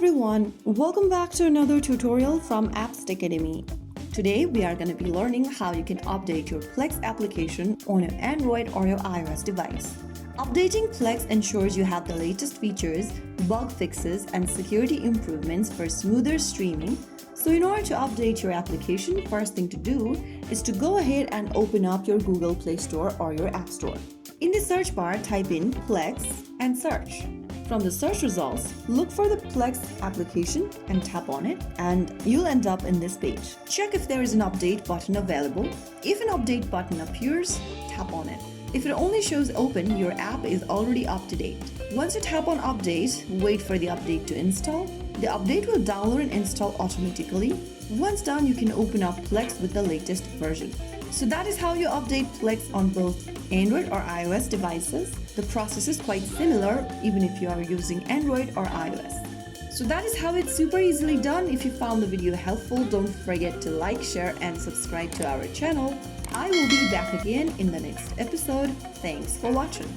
everyone, welcome back to another tutorial from Apps Academy. Today we are going to be learning how you can update your Plex application on your Android or your iOS device. Updating Plex ensures you have the latest features, bug fixes, and security improvements for smoother streaming. So in order to update your application, first thing to do is to go ahead and open up your Google Play Store or your App Store. In the search bar, type in Plex and search. From the search results, look for the Plex application and tap on it, and you'll end up in this page. Check if there is an update button available. If an update button appears, tap on it. If it only shows open, your app is already up to date. Once you tap on update, wait for the update to install. The update will download and install automatically. Once done, you can open up Plex with the latest version. So that is how you update Plex on both Android or iOS devices. The process is quite similar even if you are using Android or iOS. So that is how it's super easily done. If you found the video helpful, don't forget to like, share, and subscribe to our channel. I will be back again in the next episode. Thanks for watching.